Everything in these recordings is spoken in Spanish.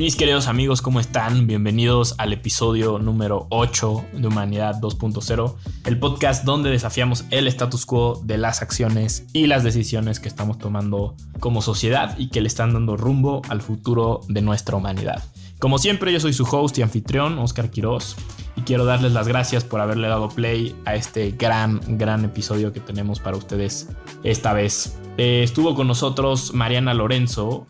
Mis queridos amigos, ¿cómo están? Bienvenidos al episodio número 8 de Humanidad 2.0, el podcast donde desafiamos el status quo de las acciones y las decisiones que estamos tomando como sociedad y que le están dando rumbo al futuro de nuestra humanidad. Como siempre, yo soy su host y anfitrión, Oscar Quiroz, y quiero darles las gracias por haberle dado play a este gran episodio que tenemos para ustedes esta vez. Estuvo con nosotros Mariana Lorenzo,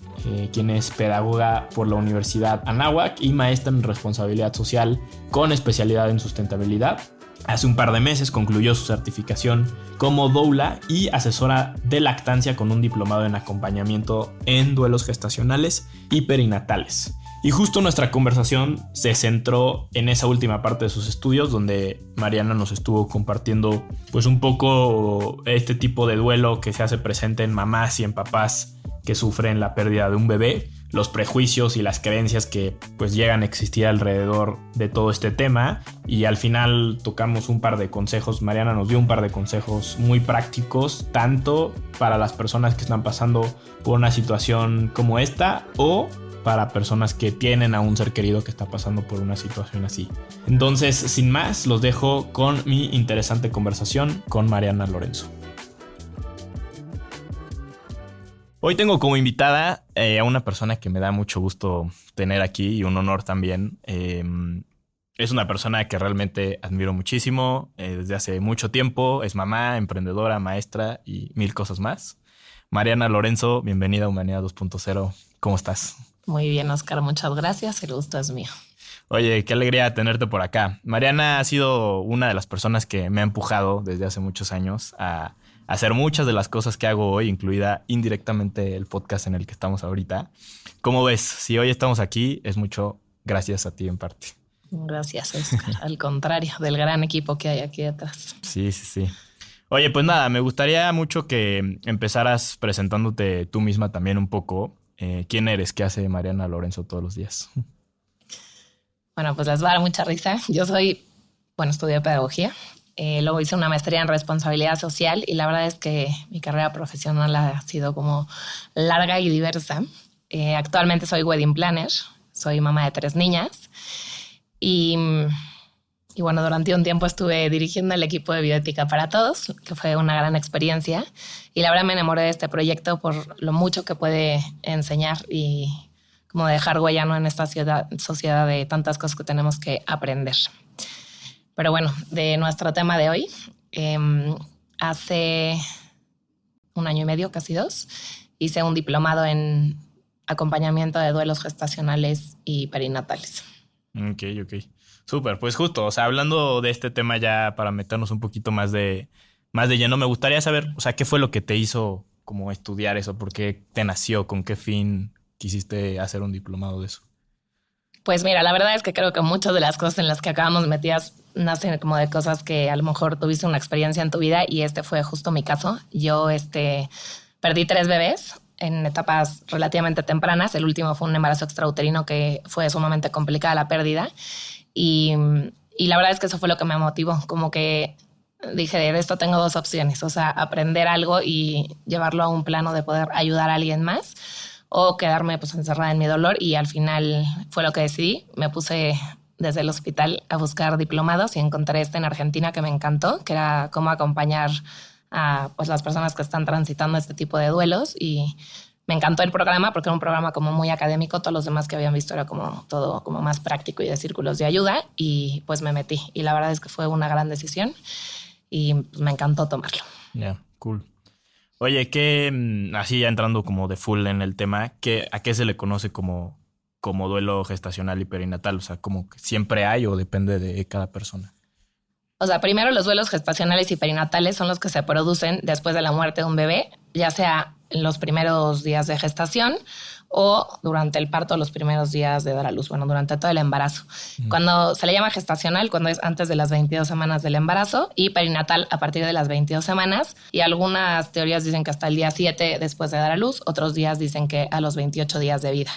quien es pedagoga por la Universidad Anáhuac y maestra en responsabilidad social con especialidad en sustentabilidad. Hace un par de meses concluyó su certificación como doula y asesora de lactancia con un diplomado en acompañamiento en duelos gestacionales y perinatales. Y justo nuestra conversación se centró en esa última parte de sus estudios, donde Mariana nos estuvo compartiendo pues un poco este tipo de duelo que se hace presente en mamás y en papás que sufren la pérdida de un bebé, los prejuicios y las creencias que pues llegan a existir alrededor de todo este tema. Y al final tocamos un par de consejos. Mariana nos dio un par de consejos muy prácticos, tanto para las personas que están pasando por una situación como esta o para personas que tienen a un ser querido que está pasando por una situación así. Entonces, sin más, los dejo con mi interesante conversación con Mariana Lorenzo. Hoy tengo como invitada a una persona que me da mucho gusto tener aquí y un honor también. Es una persona que realmente admiro muchísimo desde hace mucho tiempo. Es mamá, emprendedora, maestra y mil cosas más. Mariana Lorenzo, bienvenida a Humanidad 2.0. ¿Cómo estás? Muy bien, Oscar, muchas gracias. El gusto es mío. Oye, qué alegría tenerte por acá. Mariana ha sido una de las personas que me ha empujado desde hace muchos años a hacer muchas de las cosas que hago hoy, incluida indirectamente el podcast en el que estamos ahorita. ¿Cómo ves? Si hoy estamos aquí, es mucho gracias a ti en parte. Gracias, Oscar. Al contrario, del gran equipo que hay aquí detrás. Sí. Oye, pues nada, me gustaría mucho que empezaras presentándote tú misma también un poco. ¿Quién eres? ¿Qué hace Mariana Lorenzo todos los días? Bueno, pues les va a dar mucha risa. Yo estudié pedagogía. Luego hice una maestría en responsabilidad social y la verdad es que mi carrera profesional ha sido como larga y diversa. Actualmente soy wedding planner, soy mamá de 3 niñas y bueno, durante un tiempo estuve dirigiendo el equipo de bioética para todos, que fue una gran experiencia. Y la verdad me enamoré de este proyecto por lo mucho que puede enseñar y como dejar huella, ¿no?, en esta sociedad de tantas cosas que tenemos que aprender. Pero bueno, de nuestro tema de hoy, hace 1 año y medio, casi 2, hice un diplomado en acompañamiento de duelos gestacionales y perinatales. Ok. Súper, pues justo, o sea, hablando de este tema ya para meternos un poquito más de lleno, me gustaría saber, o sea, ¿qué fue lo que te hizo como estudiar eso? ¿Por qué te nació? ¿Con qué fin quisiste hacer un diplomado de eso? Pues mira, la verdad es que creo que muchas de las cosas en las que acabamos metidas nacen como de cosas que a lo mejor tuviste una experiencia en tu vida y este fue justo mi caso. Yo perdí 3 bebés en etapas relativamente tempranas. El último fue un embarazo extrauterino que fue sumamente complicada la pérdida. Y la verdad es que eso fue lo que me motivó, como que dije, de esto tengo 2 opciones, o sea, aprender algo y llevarlo a un plano de poder ayudar a alguien más o quedarme pues encerrada en mi dolor, y al final fue lo que decidí. Me puse desde el hospital a buscar diplomados y encontré en Argentina que me encantó, que era cómo acompañar a pues las personas que están transitando este tipo de duelos, y me encantó el programa porque era un programa como muy académico. Todos los demás que habían visto era como todo como más práctico y de círculos de ayuda, y pues me metí. Y la verdad es que fue una gran decisión y pues me encantó tomarlo. Ya, cool. Oye, así ya entrando como de full en el tema, ¿a qué se le conoce como duelo gestacional y perinatal? O sea, ¿como que siempre hay o depende de cada persona? O sea, primero los duelos gestacionales y perinatales son los que se producen después de la muerte de un bebé, ya sea en los primeros días de gestación o durante el parto, los primeros días de dar a luz, bueno, durante todo el embarazo. Cuando se le llama gestacional, cuando es antes de las 22 semanas del embarazo, y perinatal a partir de las 22 semanas. Y algunas teorías dicen que hasta el día 7 después de dar a luz, otros días dicen que a los 28 días de vida.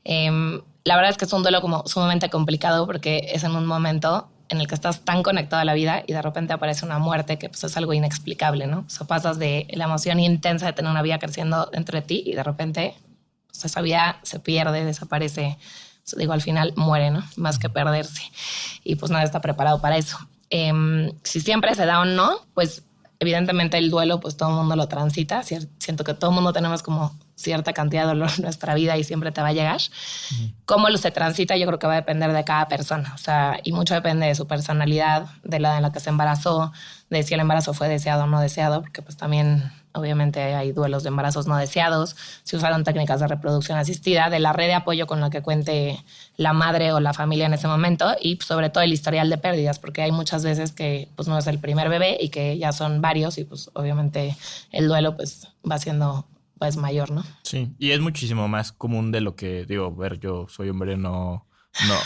La verdad es que es un duelo como sumamente complicado porque es en un momento en el que estás tan conectado a la vida y de repente aparece una muerte que pues es algo inexplicable, ¿no? O sea, pasas de la emoción intensa de tener una vida creciendo dentro de ti y de repente O sea, esa vida se pierde, desaparece. O sea, digo, al final muere, ¿no? Más que perderse. Y pues nadie está preparado para eso. Si siempre se da o no, pues evidentemente el duelo, pues todo el mundo lo transita. Siento que todo el mundo tenemos como cierta cantidad de dolor en nuestra vida y siempre te va a llegar. Cómo lo se transita, yo creo que va a depender de cada persona. O sea, y mucho depende de su personalidad, de la en la que se embarazó, de si el embarazo fue deseado o no deseado, porque pues también obviamente hay duelos de embarazos no deseados, si usaron técnicas de reproducción asistida, de la red de apoyo con la que cuente la madre o la familia en ese momento y sobre todo el historial de pérdidas, porque hay muchas veces que pues no es el primer bebé y que ya son varios y pues obviamente el duelo pues va siendo pues mayor, ¿no? Sí, y es muchísimo más común de lo que digo, ver, yo soy hombre, no,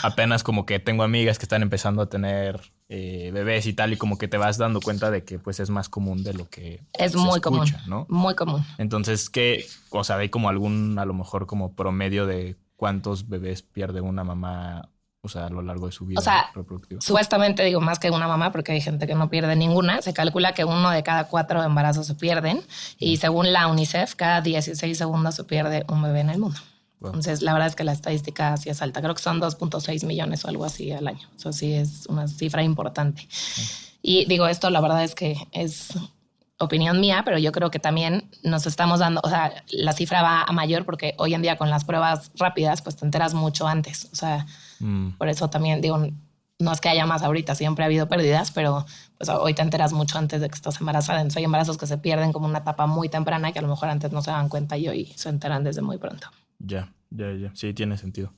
apenas como que tengo amigas que están empezando a tener bebés y tal, y como que te vas dando cuenta de que pues es más común de lo que es se muy escucha, común, ¿no? muy común. Entonces, ¿qué? O sea, hay como algún, a lo mejor como promedio de cuántos bebés pierde una mamá, o sea, a lo largo de su vida reproductiva. Supuestamente digo más que una mamá porque hay gente que no pierde ninguna. Se calcula que 1 de cada 4 embarazos se pierden y según la UNICEF, cada 16 segundos se pierde un bebé en el mundo. Wow. Entonces, la verdad es que la estadística sí es alta. Creo que son 2.6 millones o algo así al año. Eso sí es una cifra importante. Y digo, esto la verdad es que es opinión mía, pero yo creo que también nos estamos dando, o sea, la cifra va a mayor porque hoy en día con las pruebas rápidas, pues te enteras mucho antes. O sea, por eso también digo, no es que haya más ahorita, siempre ha habido pérdidas, pero pues hoy te enteras mucho antes de que estás embarazada. Entonces hay embarazos que se pierden como una etapa muy temprana y que a lo mejor antes no se dan cuenta y hoy se enteran desde muy pronto. Ya. Sí, tiene sentido.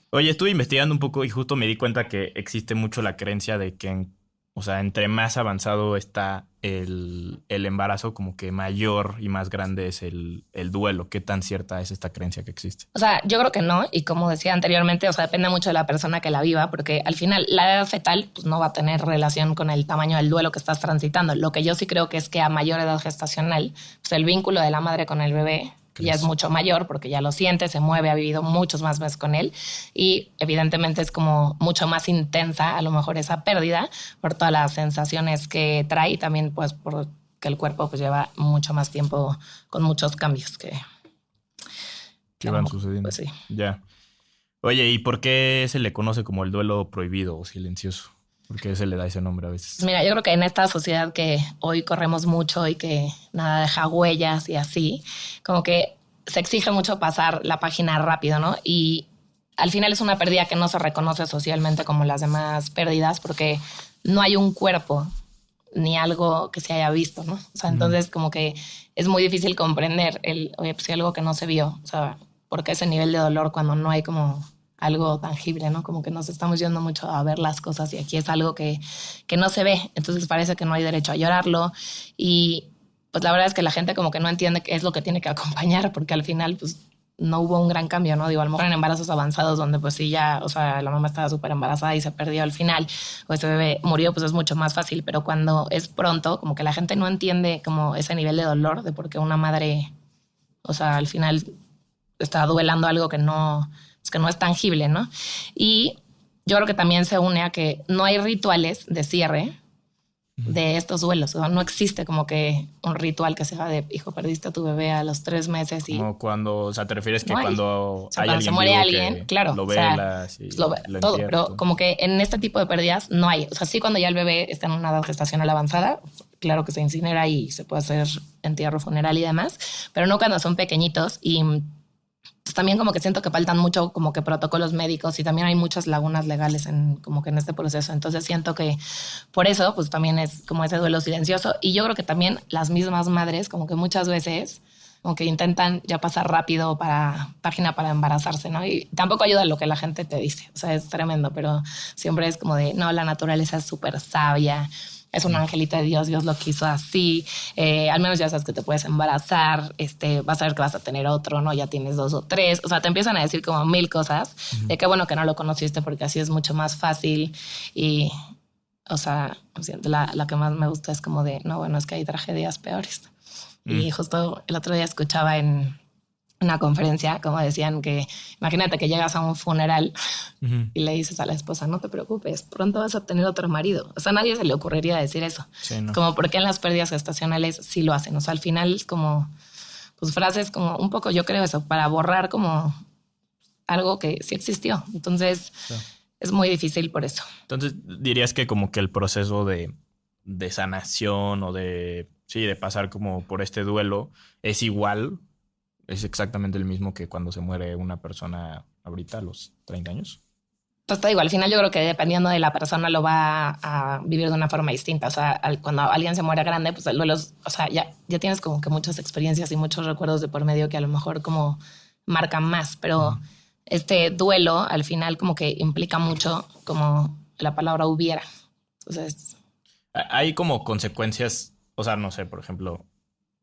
Oye, estuve investigando un poco y justo me di cuenta que existe mucho la creencia de que, o sea, entre más avanzado está el embarazo, como que mayor y más grande es el duelo. ¿Qué tan cierta es esta creencia que existe? O sea, yo creo que no. Y como decía anteriormente, o sea, depende mucho de la persona que la viva, porque al final la edad fetal pues, no va a tener relación con el tamaño del duelo que estás transitando. Lo que yo sí creo que es que a mayor edad gestacional, pues el vínculo de la madre con el bebé ya es mucho mayor porque ya lo siente, se mueve, ha vivido muchos más meses con él y evidentemente es como mucho más intensa a lo mejor esa pérdida por todas las sensaciones que trae y también pues porque el cuerpo pues lleva mucho más tiempo con muchos cambios que van sucediendo. Pues sí. Ya. Oye, ¿y por qué se le conoce como el duelo prohibido o silencioso? ¿Por qué se le da ese nombre a veces? Mira, yo creo que en esta sociedad que hoy corremos mucho y que nada deja huellas y así, como que se exige mucho pasar la página rápido, ¿no? Y al final es una pérdida que no se reconoce socialmente como las demás pérdidas porque no hay un cuerpo ni algo que se haya visto, ¿no? O sea, entonces como que es muy difícil comprender oye, pues si algo que no se vio, o sea, ¿por qué ese nivel de dolor cuando no hay como algo tangible, ¿no? Como que nos estamos yendo mucho a ver las cosas y aquí es algo que no se ve. Entonces parece que no hay derecho a llorarlo y pues la verdad es que la gente como que no entiende qué es lo que tiene que acompañar porque al final pues no hubo un gran cambio, ¿no? Digo, a lo mejor en embarazos avanzados donde pues sí ya, o sea, la mamá estaba súper embarazada y se perdió al final o ese bebé murió, pues es mucho más fácil. Pero cuando es pronto, como que la gente no entiende como ese nivel de dolor de por qué una madre, o sea, al final está duelando algo que no es tangible, ¿no? Y yo creo que también se une a que no hay rituales de cierre de estos duelos. O sea, no existe como que un ritual que sea de, hijo, perdiste a tu bebé a los 3 meses y... Como cuando, o sea, te refieres que no cuando o sea, hay cuando alguien se muere vivo alguien, claro, lo o sea, velas y lo todo, pero como que en este tipo de pérdidas no hay. O sea, sí cuando ya el bebé está en una edad gestacional avanzada, claro que se incinera y se puede hacer entierro funeral y demás, pero no cuando son pequeñitos y... Pues también como que siento que faltan mucho como que protocolos médicos y también hay muchas lagunas legales como que en este proceso. Entonces siento que por eso pues también es como ese duelo silencioso. Y yo creo que también las mismas madres como que muchas veces como que intentan ya pasar rápido página para embarazarse, ¿no? Y tampoco ayuda lo que la gente te dice. O sea, es tremendo, pero siempre es como de, no, la naturaleza es súper sabia. Es un angelito de Dios, Dios lo quiso así. Al menos ya sabes que te puedes embarazar, vas a ver que vas a tener otro, ¿no? Ya tienes 2 o 3. O sea, te empiezan a decir como 1000 cosas de qué bueno que no lo conociste porque así es mucho más fácil. Y, o sea, la que más me gusta es como de, no, bueno, es que hay tragedias peores. Y justo el otro día escuchaba en una conferencia como decían que imagínate que llegas a un funeral y le dices a la esposa, no te preocupes, pronto vas a tener otro marido. O sea, a nadie se le ocurriría decir eso. Sí, ¿no? Como porque en las pérdidas gestacionales sí lo hacen. O sea, al final es como, pues frases como un poco, yo creo eso, para borrar como algo que sí existió. Entonces es muy difícil por eso. Entonces dirías que como que el proceso de sanación o de pasar como por este duelo es igual, es exactamente el mismo que cuando se muere una persona ahorita a los 30 años. Pues te digo, al final yo creo que dependiendo de la persona lo va a vivir de una forma distinta. O sea, cuando alguien se muere grande, pues el duelo, o sea, ya tienes como que muchas experiencias y muchos recuerdos de por medio que a lo mejor como marcan más, pero este duelo al final como que implica mucho como la palabra hubiera. Entonces, Hay como consecuencias, o sea, no sé, por ejemplo,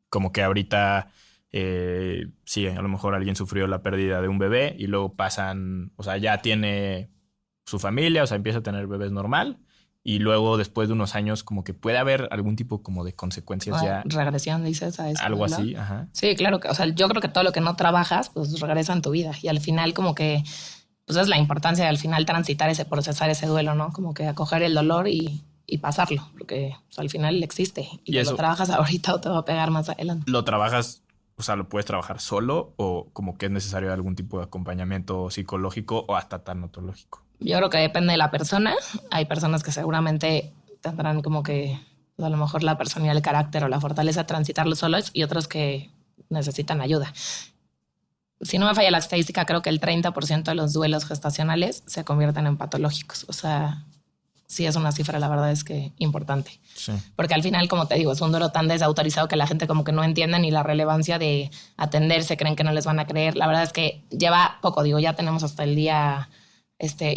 como que ahorita, sí, a lo mejor alguien sufrió la pérdida de un bebé y luego pasan, o sea, ya tiene su familia, o sea, empieza a tener bebés normal y luego después de unos años como que puede haber algún tipo como de consecuencias ya. Regresión, dices, a eso. Algo así, ajá. Sí, claro que, o sea, yo creo que todo lo que no trabajas, pues regresa en tu vida y al final como que, pues es la importancia de al final transitar ese, procesar ese duelo, ¿no? Como que acoger el dolor y pasarlo, porque pues, al final existe y eso, lo trabajas ahorita o te va a pegar más adelante. ¿Lo trabajas, o sea, lo puedes trabajar solo o como que es necesario algún tipo de acompañamiento psicológico o hasta tanatológico? Yo creo que depende de la persona. Hay personas que seguramente tendrán como que pues, a lo mejor la personalidad, el carácter o la fortaleza de transitarlo solos y otros que necesitan ayuda. Si no me falla la estadística, creo que el 30% de los duelos gestacionales se convierten en patológicos. O sea, sí es una cifra, la verdad es que importante. Sí. Porque al final, como te digo, es un duelo tan desautorizado que la gente como que no entiende ni la relevancia de atenderse, creen que no les van a creer. La verdad es que lleva poco, digo, ya tenemos hasta el día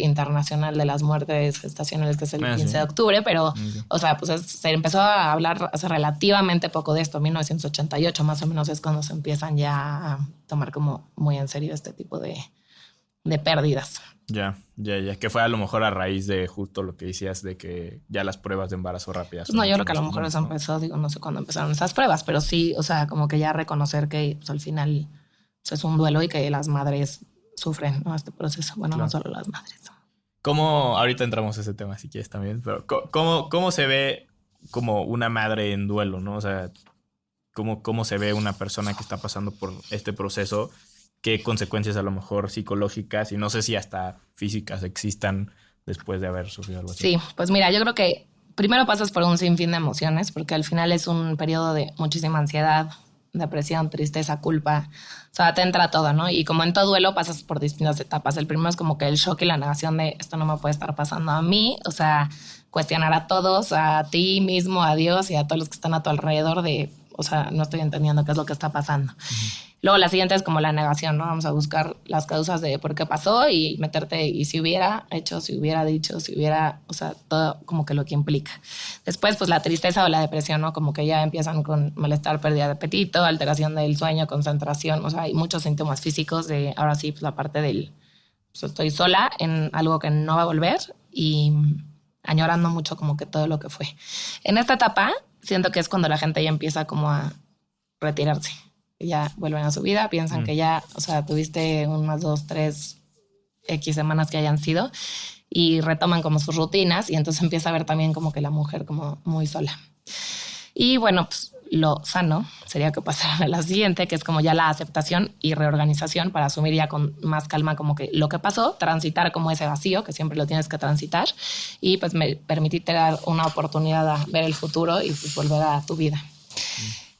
internacional de las muertes gestacionales, que es el 15 de octubre, pero, o sea, pues se empezó a hablar hace relativamente poco de esto, 1988 más o menos es cuando se empiezan ya a tomar como muy en serio este tipo de pérdidas. Ya. Que fue a lo mejor a raíz de justo lo que decías de que ya las pruebas de embarazo rápidas. Pues no, yo creo que a lo mejor eso empezó, digo, no sé cuándo empezaron esas pruebas, pero sí, o sea, como que ya reconocer que pues, al final pues, es un duelo y que las madres sufren, ¿no? Este proceso. Bueno, claro. No solo las madres. ¿Cómo, ahorita entramos a ese tema si quieres también, pero cómo se ve como una madre en duelo, ¿no? O sea, cómo se ve una persona que está pasando por este proceso, qué consecuencias a lo mejor psicológicas y no sé si hasta físicas existan después de haber sufrido algo así? Sí, pues mira, yo creo que primero pasas por un sinfín de emociones, porque al final es un periodo de muchísima ansiedad, depresión, tristeza, culpa. O sea, te entra todo, ¿no? Y como en todo duelo pasas por distintas etapas. El primero es como que el shock y la negación de esto no me puede estar pasando a mí. O sea, cuestionar a todos, a ti mismo, a Dios y a todos los que están a tu alrededor de, o sea, no estoy entendiendo qué es lo que está pasando. Luego la siguiente es como la negación, ¿no? Vamos a buscar las causas de por qué pasó y meterte, y si hubiera hecho, si hubiera dicho, si hubiera, o sea, todo como que lo que implica. Después, pues la tristeza o la depresión, ¿no? Como que ya empiezan con malestar, pérdida de apetito, alteración del sueño, concentración, o sea, hay muchos síntomas físicos de, ahora sí, pues la parte del, pues estoy sola en algo que no va a volver y añorando mucho como que todo lo que fue. En esta etapa, siento que es cuando la gente ya empieza como a retirarse. Ya vuelven a su vida, piensan que ya, o sea, tuviste unas 2, 3 X semanas que hayan sido y retoman como sus rutinas y entonces empieza a ver también como que la mujer como muy sola. Y bueno, pues lo sano sería que pasara a la siguiente, que es como ya la aceptación y reorganización para asumir ya con más calma como que lo que pasó, transitar como ese vacío, que siempre lo tienes que transitar y pues me permitirte dar una oportunidad a ver el futuro y pues volver a tu vida.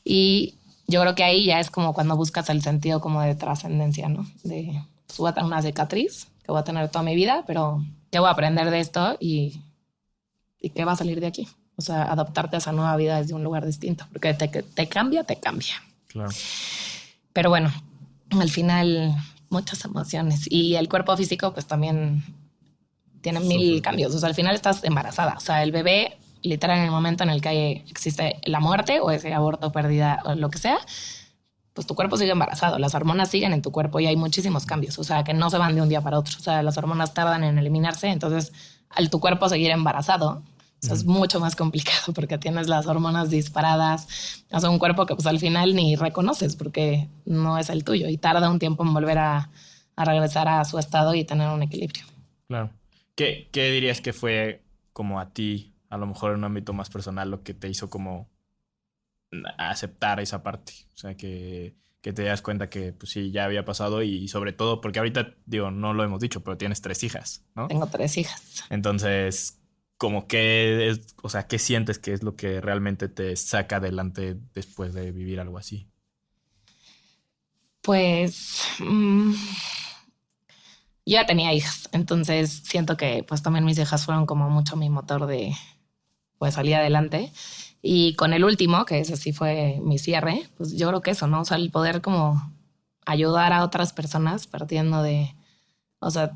Y yo creo que ahí ya es como cuando buscas el sentido como de trascendencia, ¿no? De, pues voy a tener una cicatriz que voy a tener toda mi vida, pero ya voy a aprender de esto y ¿qué va a salir de aquí? O sea, adaptarte a esa nueva vida desde un lugar distinto, porque te cambia, te cambia. Claro. Pero bueno, al final muchas emociones y el cuerpo físico pues también tiene mil cambios. O sea, al final estás embarazada, o sea, el bebé literal en el momento en el que existe la muerte o ese aborto, pérdida o lo que sea, pues tu cuerpo sigue embarazado, las hormonas siguen en tu cuerpo y hay muchísimos cambios, o sea, que no se van de un día para otro, o sea, las hormonas tardan en eliminarse, entonces al tu cuerpo seguir embarazado, o sea, es mucho más complicado porque tienes las hormonas disparadas, o sea, un cuerpo que pues al final ni reconoces porque no es el tuyo y tarda un tiempo en volver a regresar a su estado y tener un equilibrio. Claro. ¿Qué dirías que fue como a ti, a lo mejor en un ámbito más personal, lo que te hizo como aceptar esa parte. O sea, que te das cuenta que pues sí, ya había pasado y sobre todo porque ahorita, digo, no lo hemos dicho, pero tienes 3 hijas, ¿no? Tengo 3 hijas. Entonces, como que es, o sea, ¿qué sientes que es lo que realmente te saca adelante después de vivir algo así? Pues yo ya tenía hijas, entonces siento que pues también mis hijas fueron como mucho mi motor de pues salir adelante. Y con el último, que ese sí fue mi cierre, pues yo creo que eso, ¿no? O sea, el poder como ayudar a otras personas partiendo de, o sea,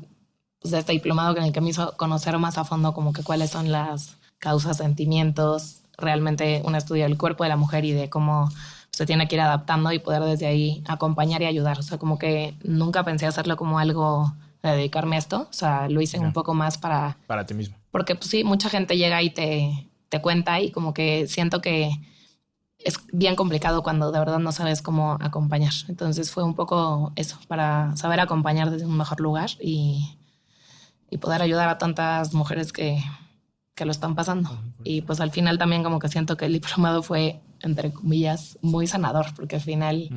pues de este diplomado en el que me hizo conocer más a fondo como que cuáles son las causas, sentimientos, realmente un estudio del cuerpo de la mujer y de cómo se tiene que ir adaptando y poder desde ahí acompañar y ayudar. O sea, como que nunca pensé hacerlo como algo de dedicarme a esto. O sea, lo hice un poco más para ti mismo. porque pues sí, mucha gente llega y te cuenta y como que siento que es bien complicado cuando de verdad no sabes cómo acompañar. Entonces fue un poco eso, para saber acompañar desde un mejor lugar y poder ayudar a tantas mujeres que lo están pasando. Y pues al final también como que siento que el diplomado fue, entre comillas, muy sanador, porque al final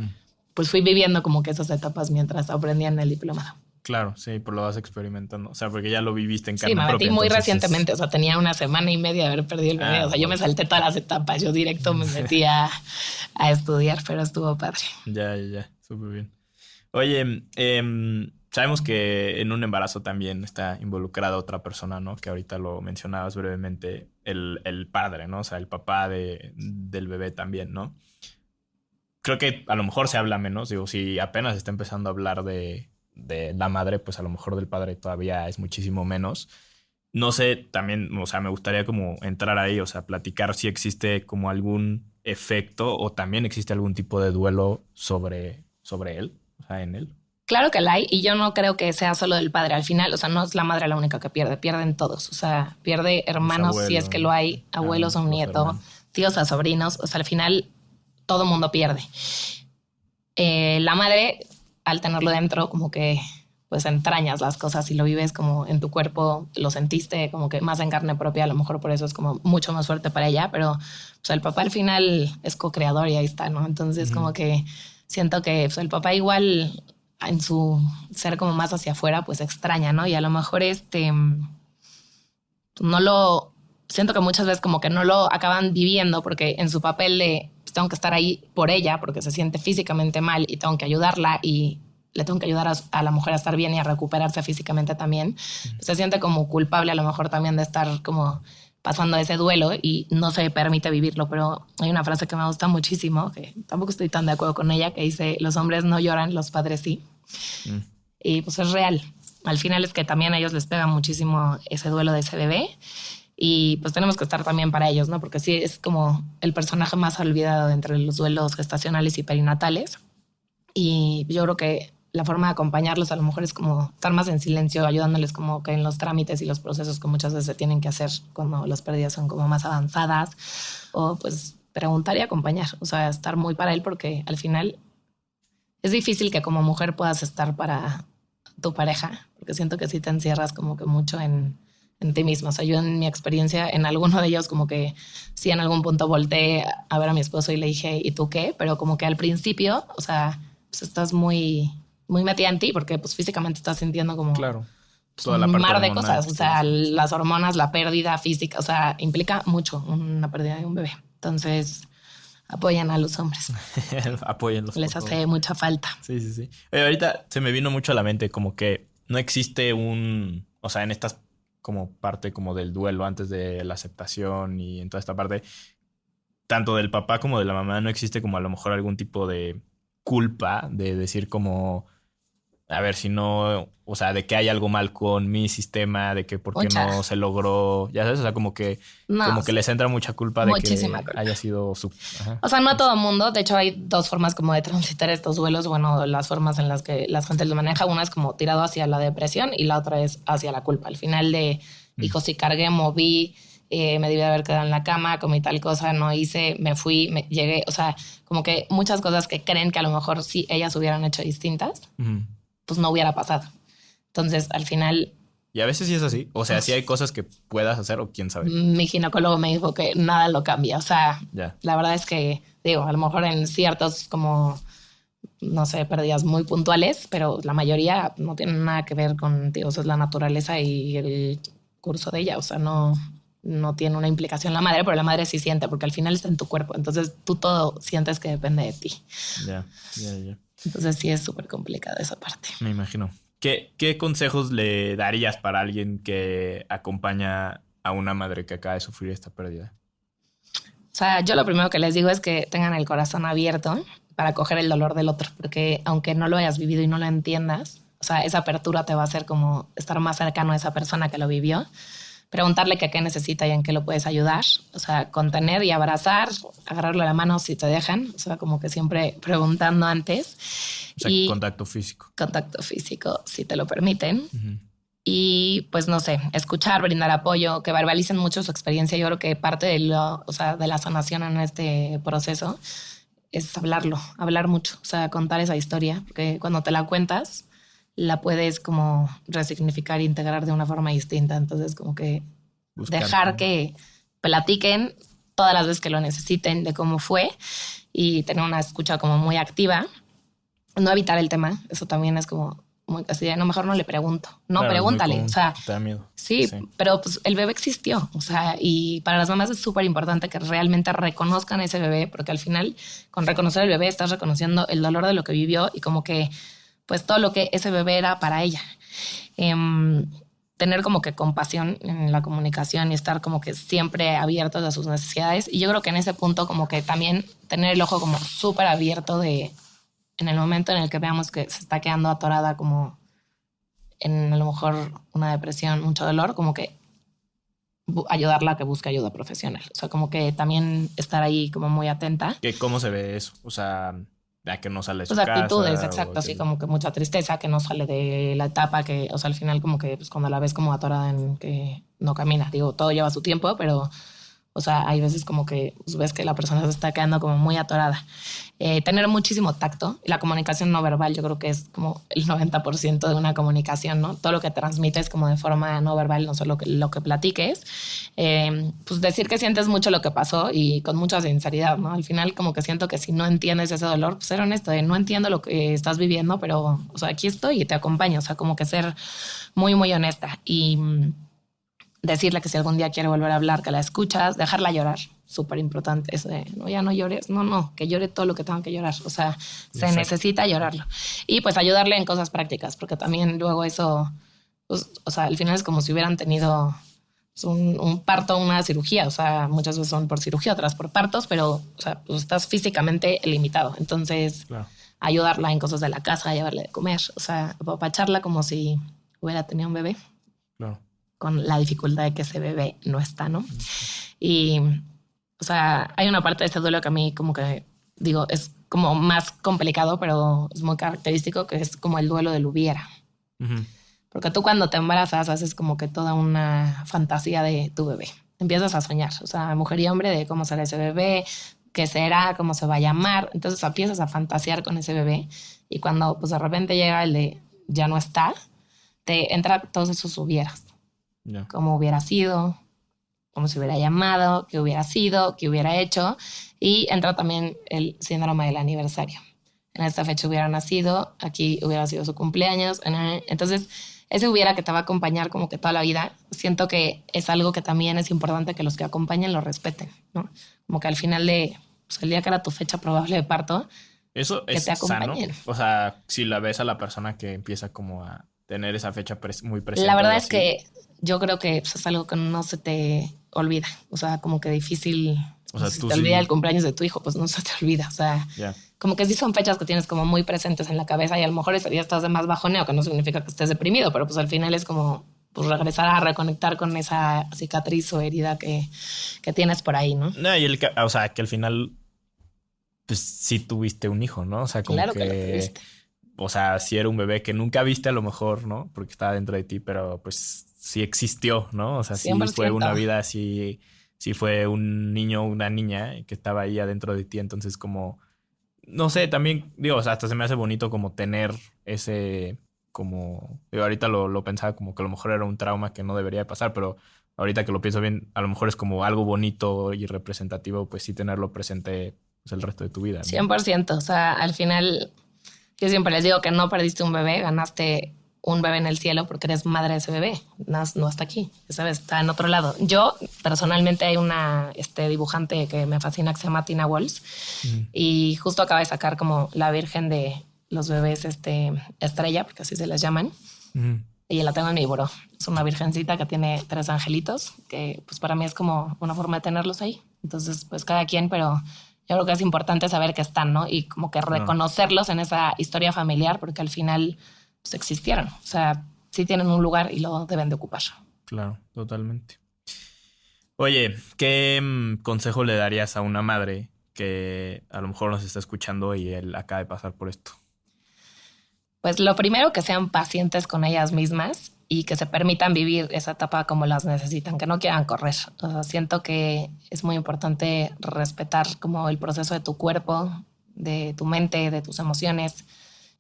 pues fui viviendo como que esas etapas mientras aprendía en el diplomado. Claro, sí, pues lo vas experimentando. O sea, porque ya lo viviste en carne Sí, me metí propia. muy Entonces recientemente. O sea, tenía una semana y media de haber perdido el bebé. O sea, yo me salté todas las etapas. Yo directo me metí a estudiar, pero estuvo padre. Ya. Súper bien. Oye, sabemos que en un embarazo también está involucrada otra persona, ¿no? Que ahorita lo mencionabas brevemente, el padre, ¿no? O sea, el papá del bebé también, ¿no? Creo que a lo mejor se habla menos. Digo, si apenas está empezando a hablar de la madre, pues a lo mejor del padre todavía es muchísimo menos. No sé, también, o sea, me gustaría como entrar ahí, o sea, platicar si existe como algún efecto o también existe algún tipo de duelo sobre él, o sea, en él. Claro que la hay, y yo no creo que sea solo del padre al final. O sea, no es la madre la única que pierde, pierden todos. O sea, pierde hermanos abuelos, si es que lo hay, abuelos a un los nieto, hermanos. tíos a sobrinos. O sea, al final todo mundo pierde. La madre, al tenerlo dentro, como que pues entrañas las cosas y lo vives como en tu cuerpo, lo sentiste como que más en carne propia, a lo mejor por eso es como mucho más fuerte para ella, pero pues el papá al final es co-creador y ahí está, ¿no? Entonces como que siento que pues, el papá igual en su ser como más hacia afuera, pues extraña, ¿no? Y a lo mejor no lo, siento que muchas veces como que no lo acaban viviendo porque en su papel de pues, tengo que estar ahí por ella porque se siente físicamente mal y tengo que ayudarla y le tengo que ayudar a la mujer a estar bien y a recuperarse físicamente también. Pues se siente como culpable a lo mejor también de estar como pasando ese duelo y no se permite vivirlo, pero hay una frase que me gusta muchísimo, que tampoco estoy tan de acuerdo con ella, que dice, los hombres no lloran, los padres sí. Y pues es real. Al final es que también a ellos les pega muchísimo ese duelo de ese bebé y pues tenemos que estar también para ellos, ¿no? Porque sí es como el personaje más olvidado entre los duelos gestacionales y perinatales y yo creo que la forma de acompañarlos a lo mejor es como estar más en silencio, ayudándoles como que en los trámites y los procesos que muchas veces se tienen que hacer cuando las pérdidas son como más avanzadas o pues preguntar y acompañar, o sea, estar muy para él porque al final es difícil que como mujer puedas estar para tu pareja, porque siento que sí te encierras como que mucho en ti misma. O sea, yo en mi experiencia en alguno de ellos como que sí en algún punto volteé a ver a mi esposo y le dije, ¿y tú qué? Pero como que al principio, o sea, pues estás muy metida en ti porque pues físicamente estás sintiendo como Claro. pues, Toda la un parte mar de hormonal, cosas. O sea, las hormonas, la pérdida física, o sea, implica mucho una pérdida de un bebé. Entonces, apoyan a los hombres. Apóyenlos. Les hace mucha falta. Sí. Oye, ahorita se me vino mucho a la mente como que no existe o sea, en estas como parte como del duelo antes de la aceptación y en toda esta parte, tanto del papá como de la mamá no existe como a lo mejor algún tipo de culpa de decir como, a ver, si no, o sea, de que hay algo mal con mi sistema, de que por qué no se logró, ya sabes, o sea, como que les entra mucha culpa de que haya sido su... Ajá. O sea, no a todo mundo, de hecho hay dos formas como de transitar estos duelos, bueno, las formas en las que la gente lo maneja, una es como tirado hacia la depresión y la otra es hacia la culpa, al final de, hijo, si cargué, moví, me debí de haber quedado en la cama, comí tal cosa, no hice, me fui, llegué, o sea, como que muchas cosas que creen que a lo mejor si ellas hubieran hecho distintas, pues no hubiera pasado. Entonces, al final, Y a veces sí es así. O sea, sí hay cosas que puedas hacer o quién sabe. Mi ginecólogo me dijo que nada lo cambia. O sea, Ya. la verdad es que, digo, a lo mejor en ciertos como, no sé, pérdidas muy puntuales, pero la mayoría no tienen nada que ver con, digo, eso es la naturaleza y el curso de ella. O sea, no tiene una implicación la madre, pero la madre sí siente, porque al final está en tu cuerpo. Entonces tú todo sientes que depende de ti. Ya. Entonces sí es súper complicada esa parte. Me imagino. ¿Qué consejos le darías para alguien que acompaña a una madre que acaba de sufrir esta pérdida? O sea, yo lo primero que les digo es que tengan el corazón abierto para coger el dolor del otro, porque aunque no lo hayas vivido y no lo entiendas, o sea, esa apertura te va a hacer como estar más cercano a esa persona que lo vivió, preguntarle que qué necesita y en qué lo puedes ayudar, o sea, contener y abrazar, agarrarle la mano si te dejan, o sea, como que siempre preguntando antes. O sea, y contacto físico. Contacto físico, si te lo permiten. Uh-huh. Y pues no sé, escuchar, brindar apoyo, que verbalicen mucho su experiencia. Yo creo que parte de de la sanación en este proceso es hablar mucho, o sea, contar esa historia, porque cuando te la cuentas, la puedes como resignificar e integrar de una forma distinta. Entonces, como que dejar que platiquen todas las veces que lo necesiten de cómo fue y tener una escucha como muy activa. No evitar el tema, eso también es como muy así de, no, mejor no le pregunto. No, claro, pregúntale. O sea, te da miedo. Sí, pero pues el bebé existió. O sea, y para las mamás es súper importante que realmente reconozcan ese bebé, porque al final, con reconocer el bebé, estás reconociendo el dolor de lo que vivió y como que, pues todo lo que ese bebé era para ella. Tener como que compasión en la comunicación y estar como que siempre abiertos a sus necesidades. Y yo creo que en ese punto como que también tener el ojo como súper abierto de en el momento en el que veamos que se está quedando atorada como en a lo mejor una depresión, mucho dolor, como que ayudarla a que busque ayuda profesional. O sea, como que también estar ahí como muy atenta. ¿Cómo se ve eso? O sea, a que no sale de su casa. Actitudes, exacto, así como que mucha tristeza, que no sale de la etapa, que, o sea, al final como que pues, cuando la ves como atorada en que no camina, digo, todo lleva su tiempo, pero... O sea, hay veces como que pues, ves que la persona se está quedando como muy atorada. Tener muchísimo tacto. La comunicación no verbal yo creo que es como el 90% de una comunicación, ¿no? Todo lo que transmites como de forma no verbal, no solo lo que platiques. Pues decir que sientes mucho lo que pasó y con mucha sinceridad, ¿no? Al final como que siento que si no entiendes ese dolor, pues ser honesto, no entiendo lo que estás viviendo, pero, o sea, aquí estoy y te acompaño. O sea, como que ser muy, muy honesta y... decirle que si algún día quiere volver a hablar, que la escuchas, dejarla llorar, súper importante eso de, no, ya no llores, no, que llore todo lo que tenga que llorar, o sea, se necesita llorarlo. Y pues ayudarle en cosas prácticas, porque también luego eso, pues, o sea, al final es como si hubieran tenido pues, un parto, una cirugía, o sea, muchas veces son por cirugía, otras por partos, pero, o sea, pues estás físicamente limitado, entonces claro. Ayudarla en cosas de la casa, llevarle de comer, o sea, apapacharla como si hubiera tenido un bebé. Claro. Con la dificultad de que ese bebé no está, ¿no? Y, o sea, hay una parte de este duelo que a mí como que, digo, es como más complicado, pero es muy característico, que es como el duelo del hubiera. Uh-huh. Porque tú cuando te embarazas haces como que toda una fantasía de tu bebé. Empiezas a soñar, o sea, mujer y hombre, de cómo será ese bebé, qué será, cómo se va a llamar. Entonces empiezas a fantasear con ese bebé y cuando pues de repente llega el de ya no está, te entra todos esos hubieras. Yeah. Cómo hubiera sido, cómo se hubiera llamado, qué hubiera sido, qué hubiera hecho. Y entra también el síndrome del aniversario. En esta fecha hubiera nacido, aquí hubiera sido su cumpleaños. Entonces, ese hubiera que te va a acompañar como que toda la vida, siento que es algo que también es importante que los que acompañen lo respeten, ¿no? Como que al final de, pues, el día que era tu fecha probable de parto, eso que es te acompañen. Sano. O sea, si la ves a la persona que empieza como a tener esa fecha muy presente. La verdad es que yo creo que pues, es algo que no se te olvida. O sea, como que difícil. O sea, si te olvida el cumpleaños de tu hijo, pues no se te olvida. O sea, como que sí son fechas que tienes como muy presentes en la cabeza y a lo mejor ese día estás de más bajoneo, que no significa que estés deprimido, pero pues al final es como pues regresar a reconectar con esa cicatriz o herida que tienes por ahí, ¿no? No, y o sea, que al final pues sí tuviste un hijo, ¿no? O sea, como claro que lo tuviste. O sea, sí era un bebé que nunca viste a lo mejor, ¿no? Porque estaba dentro de ti, pero pues sí existió, ¿no? O sea, sí 100%. Fue una vida, sí fue un niño o una niña que estaba ahí adentro de ti. Entonces como, no sé, también, digo, o sea, hasta se me hace bonito como tener ese como... Yo ahorita lo pensaba como que a lo mejor era un trauma que no debería de pasar, pero ahorita que lo pienso bien, a lo mejor es como algo bonito y representativo, pues sí tenerlo presente pues, el resto de tu vida, ¿no? 100%. O sea, al final, yo siempre les digo que no perdiste un bebé, ganaste un bebé en el cielo porque eres madre de ese bebé. No está aquí, ¿sabes? Está en otro lado. Yo, personalmente, hay una dibujante que me fascina que se llama Tina Walls y justo acaba de sacar como la virgen de los bebés estrella, porque así se les llaman. Y la tengo en mi buró. Es una virgencita que tiene 3 angelitos, que pues para mí es como una forma de tenerlos ahí. Entonces, pues cada quien, pero yo creo que es importante saber que están, ¿no? Y como que reconocerlos en esa historia familiar, porque al final pues existieron. O sea, sí tienen un lugar y lo deben de ocupar. Claro, totalmente. Oye, ¿qué consejo le darías a una madre que a lo mejor nos está escuchando y él acaba de pasar por esto? Pues lo primero, que sean pacientes con ellas mismas y que se permitan vivir esa etapa como las necesitan, que no quieran correr. O sea, siento que es muy importante respetar como el proceso de tu cuerpo, de tu mente, de tus emociones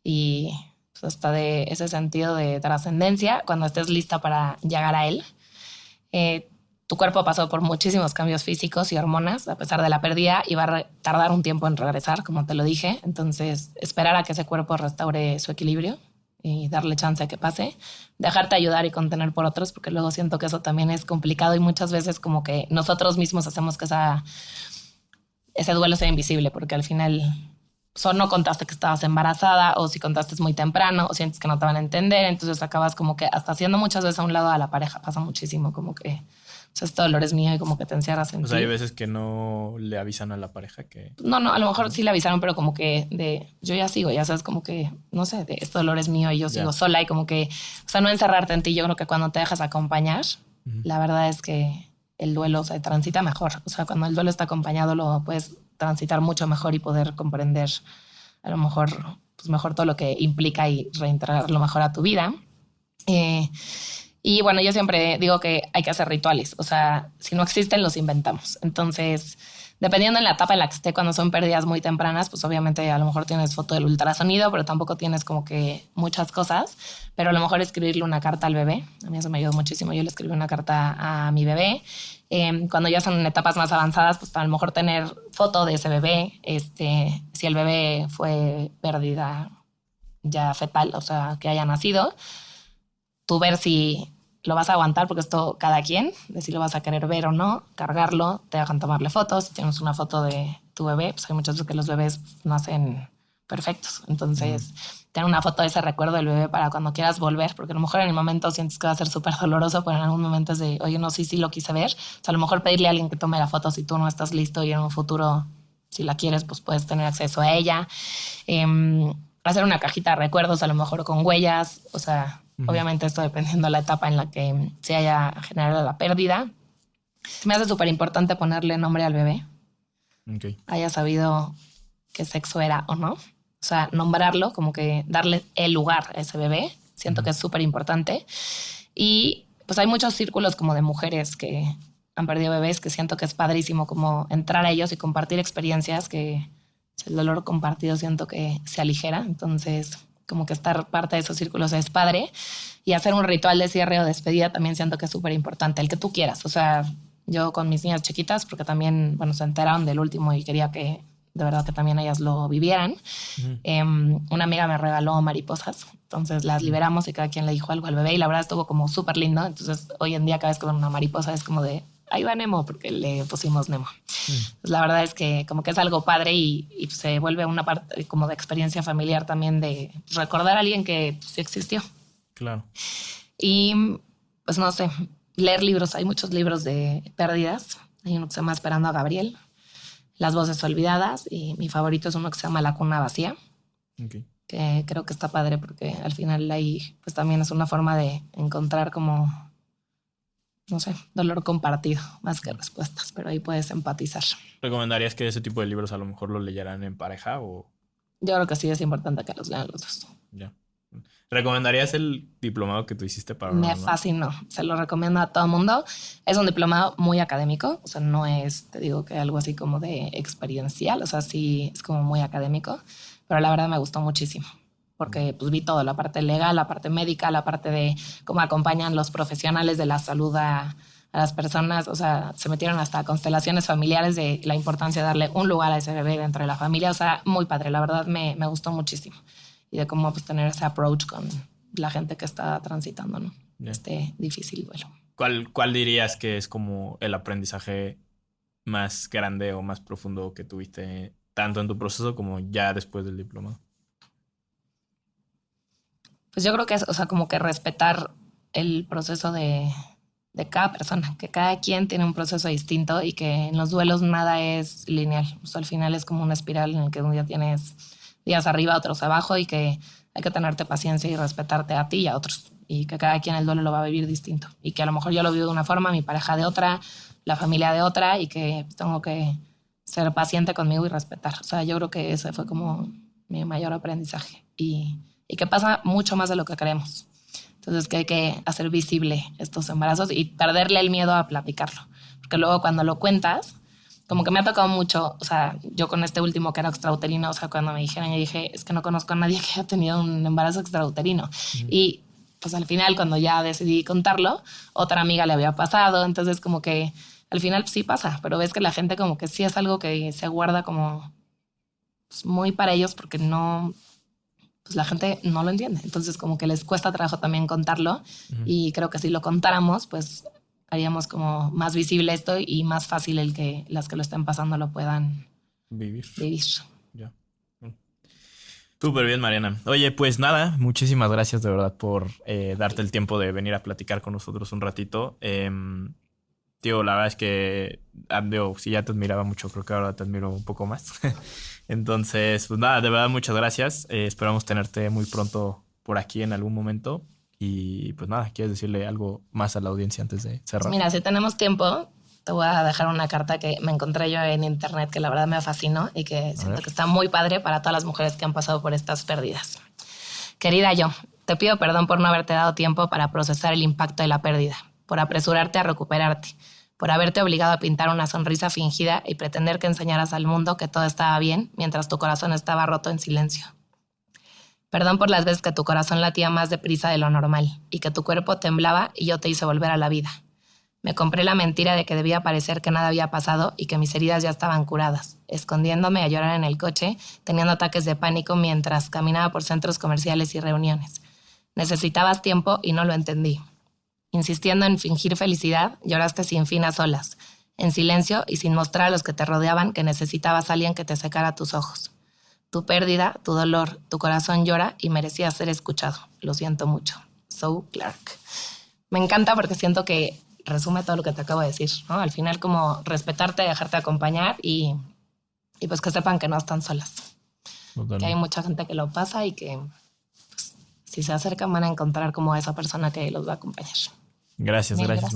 y pues, hasta de ese sentido de trascendencia cuando estés lista para llegar a él. Tu cuerpo pasó por muchísimos cambios físicos y hormonas a pesar de la pérdida y va a tardar un tiempo en regresar, como te lo dije. Entonces, esperar a que ese cuerpo restaure su equilibrio y darle chance a que pase. Dejarte ayudar y contener por otros, porque luego siento que eso también es complicado y muchas veces como que nosotros mismos hacemos que ese duelo sea invisible, porque al final o no contaste que estabas embarazada o si contaste muy temprano o sientes que no te van a entender. Entonces acabas como que hasta haciendo muchas veces a un lado a la pareja. Pasa muchísimo como que... O sea, este dolor es mío y como que te encierras en ti. O sea, hay veces que no le avisan a la pareja que... No, a lo mejor sí le avisaron, pero como que yo ya sigo, ya sabes, como que, no sé, este dolor es mío y yo sigo sola y como que, o sea, no encerrarte en ti. Yo creo que cuando te dejas acompañar, la verdad es que el duelo se transita mejor. O sea, cuando el duelo está acompañado lo puedes transitar mucho mejor y poder comprender a lo mejor, pues mejor todo lo que implica y reintegrarlo mejor a tu vida. Y bueno, yo siempre digo que hay que hacer rituales. O sea, si no existen, los inventamos. Entonces, dependiendo en la etapa en la que esté, cuando son pérdidas muy tempranas, pues obviamente a lo mejor tienes foto del ultrasonido, pero tampoco tienes como que muchas cosas. Pero a lo mejor escribirle una carta al bebé. A mí eso me ayudó muchísimo. Yo le escribí una carta a mi bebé. Cuando ya son en etapas más avanzadas, pues a lo mejor tener foto de ese bebé. Si el bebé fue pérdida ya fetal, o sea, que haya nacido, tú ver si lo vas a aguantar, porque esto cada quien, de si lo vas a querer ver o no, cargarlo, te dejan tomarle fotos. Si tienes una foto de tu bebé, pues hay muchas veces que los bebés nacen perfectos. Entonces, tener una foto de ese recuerdo del bebé para cuando quieras volver, porque a lo mejor en el momento sientes que va a ser súper doloroso, pero en algún momento es de, oye, no, sí lo quise ver. O sea, a lo mejor pedirle a alguien que tome la foto si tú no estás listo y en un futuro, si la quieres, pues puedes tener acceso a ella. Hacer una cajita de recuerdos, a lo mejor con huellas, o sea... Obviamente esto dependiendo de la etapa en la que se haya generado la pérdida. Me hace súper importante ponerle nombre al bebé. Haya sabido qué sexo era o no. O sea, nombrarlo, como que darle el lugar a ese bebé. Siento que es súper importante. Y pues hay muchos círculos como de mujeres que han perdido bebés que siento que es padrísimo como entrar a ellos y compartir experiencias que el dolor compartido siento que se aligera. Entonces... como que estar parte de esos círculos es padre y hacer un ritual de cierre o despedida también siento que es súper importante, el que tú quieras. O sea, yo con mis niñas chiquitas, porque también, bueno, se enteraron del último y quería que de verdad que también ellas lo vivieran. Una amiga me regaló mariposas, entonces las liberamos y cada quien le dijo algo al bebé y la verdad estuvo como súper lindo. Entonces hoy en día cada vez que veo una mariposa es como de, ahí va Nemo, porque le pusimos Nemo. Pues la verdad es que como que es algo padre y se vuelve una parte como de experiencia familiar también, de recordar a alguien que sí existió. Claro. Y pues no sé, leer libros. Hay muchos libros de pérdidas. Hay uno que se llama Esperando a Gabriel, Las voces olvidadas, y mi favorito es uno que se llama La cuna vacía. Que creo que está padre porque al final ahí pues también es una forma de encontrar como, no sé, dolor compartido más que respuestas, pero ahí puedes empatizar. ¿Recomendarías que ese tipo de libros a lo mejor lo leyeran en pareja o...? Yo creo que sí es importante que los lean los dos. Ya. ¿Recomendarías el diplomado que tú hiciste para Me fascinó, se lo recomiendo a todo el mundo. Es un diplomado muy académico, o sea, no es, te digo, que algo así como de experiencial, o sea, sí es como muy académico, pero la verdad me gustó muchísimo. porque pues vi todo, la parte legal, la parte médica, la parte de cómo acompañan los profesionales de la salud a las personas. O sea, se metieron hasta constelaciones familiares de la importancia de darle un lugar a ese bebé dentro de la familia. O sea, muy padre, la verdad me gustó muchísimo. Y de cómo pues tener ese approach con la gente que está transitando, ¿no? Yeah. Este difícil duelo. ¿Cuál dirías que es como el aprendizaje más grande o más profundo que tuviste tanto en tu proceso como ya después del diplomado? Pues yo creo que es, o sea, como que respetar el proceso de cada persona, que cada quien tiene un proceso distinto y que en los duelos nada es lineal. O sea, al final es como una espiral en el que un día tienes días arriba, otros abajo, y que hay que tenerte paciencia y respetarte a ti y a otros. Y que cada quien el duelo lo va a vivir distinto. Y que a lo mejor yo lo vivo de una forma, mi pareja de otra, la familia de otra, y que tengo que ser paciente conmigo y respetar. O sea, yo creo que ese fue como mi mayor aprendizaje. Y que pasa mucho más de lo que creemos. Entonces que hay que hacer visible estos embarazos y perderle el miedo a platicarlo. Porque luego cuando lo cuentas, como que me ha tocado mucho, o sea, yo con este último que era extrauterino, o sea, cuando me dijeron, yo dije, es que no conozco a nadie que haya tenido un embarazo extrauterino. Uh-huh. Y pues al final, cuando ya decidí contarlo, otra amiga le había pasado. Entonces como que al final sí pasa, pero ves que la gente como que sí es algo que se guarda como pues, muy para ellos, porque no... pues la gente no lo entiende. Entonces como que les cuesta trabajo también contarlo. Uh-huh. Y creo que si lo contáramos, pues haríamos como más visible esto y más fácil el que las que lo estén pasando lo puedan vivir. Ya. Súper bien, Mariana. Oye, pues nada, muchísimas gracias de verdad por darte el tiempo de venir a platicar con nosotros un ratito. Tío, la verdad es que si ya te admiraba mucho, creo que ahora te admiro un poco más. Entonces, pues nada, de verdad muchas gracias. Esperamos tenerte muy pronto por aquí en algún momento. Y pues nada, ¿quieres decirle algo más a la audiencia antes de cerrar? Pues mira, si tenemos tiempo, te voy a dejar una carta que me encontré yo en internet que la verdad me fascinó y que siento que está muy padre para todas las mujeres que han pasado por estas pérdidas. Querida yo, te pido perdón por no haberte dado tiempo para procesar el impacto de la pérdida, por apresurarte a recuperarte, por haberte obligado a pintar una sonrisa fingida y pretender que enseñaras al mundo que todo estaba bien mientras tu corazón estaba roto en silencio. Perdón por las veces que tu corazón latía más deprisa de lo normal y que tu cuerpo temblaba y yo te hice volver a la vida. Me compré la mentira de que debía parecer que nada había pasado y que mis heridas ya estaban curadas, escondiéndome a llorar en el coche, teniendo ataques de pánico mientras caminaba por centros comerciales y reuniones. Necesitabas tiempo y no lo entendí. Insistiendo en fingir felicidad, lloraste sin fin a solas, en silencio y sin mostrar a los que te rodeaban que necesitabas a alguien que te secara tus ojos. Tu pérdida, tu dolor, tu corazón llora y merecías ser escuchado. Lo siento mucho. So Clark. Me encanta porque siento que resume todo lo que te acabo de decir, ¿no? Al final como respetarte, dejarte acompañar y pues que sepan que no están solas. Totalmente. Que hay mucha gente que lo pasa y que pues, si se acercan van a encontrar como a esa persona que los va a acompañar. Gracias, Mariana.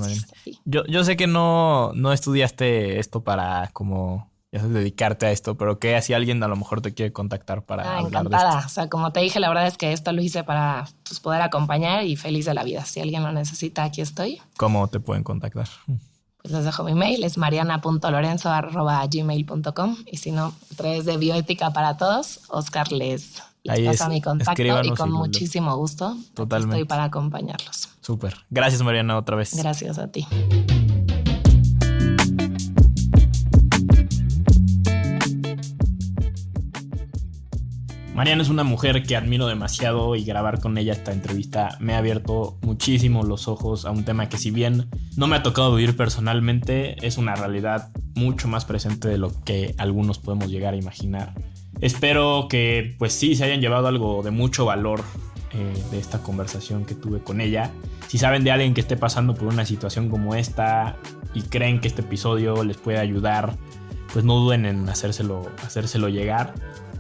Sí. Yo sé que no estudiaste esto para como... ya sabes, dedicarte a esto, pero que si alguien a lo mejor te quiere contactar para hablar encantada. De esto. O sea, como te dije, la verdad es que esto lo hice para pues, poder acompañar y feliz de la vida. Si alguien lo necesita, aquí estoy. ¿Cómo te pueden contactar? Pues les dejo mi mail, es mariana.lorenzo@gmail.com y si no, a través de Bioética para Todos, Oscar les pasa mi contacto y con muchísimo gusto totalmente estoy para acompañarlos. Súper. Gracias, Mariana, otra vez. Gracias a ti. Mariana es una mujer que admiro demasiado y grabar con ella esta entrevista me ha abierto muchísimo los ojos a un tema que si bien no me ha tocado vivir personalmente, es una realidad mucho más presente de lo que algunos podemos llegar a imaginar. Espero que pues sí se hayan llevado algo de mucho valor de esta conversación que tuve con ella. Si saben de alguien que esté pasando por una situación como esta y creen que este episodio les puede ayudar, pues no duden en hacérselo llegar.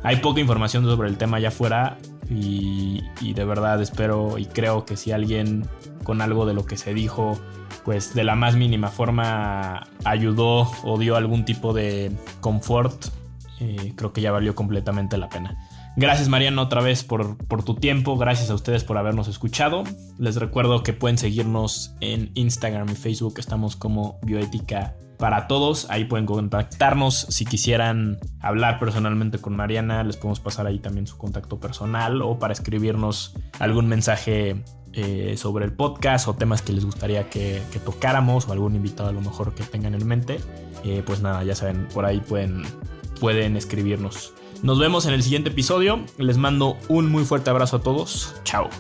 Hay poca información sobre el tema allá afuera y de verdad espero y creo que si alguien con algo de lo que se dijo, pues de la más mínima forma ayudó o dio algún tipo de confort, creo que ya valió completamente la pena. Gracias, Mariana, otra vez por tu tiempo. Gracias a ustedes por habernos escuchado. Les recuerdo que pueden seguirnos en Instagram y Facebook. Estamos como Bioética para Todos. Ahí pueden contactarnos si quisieran hablar personalmente con Mariana. Les podemos pasar ahí también su contacto personal o para escribirnos algún mensaje sobre el podcast o temas que les gustaría que tocáramos o algún invitado a lo mejor que tengan en mente. Pues nada, ya saben, por ahí pueden escribirnos. Nos vemos en el siguiente episodio. Les mando un muy fuerte abrazo a todos. Chao.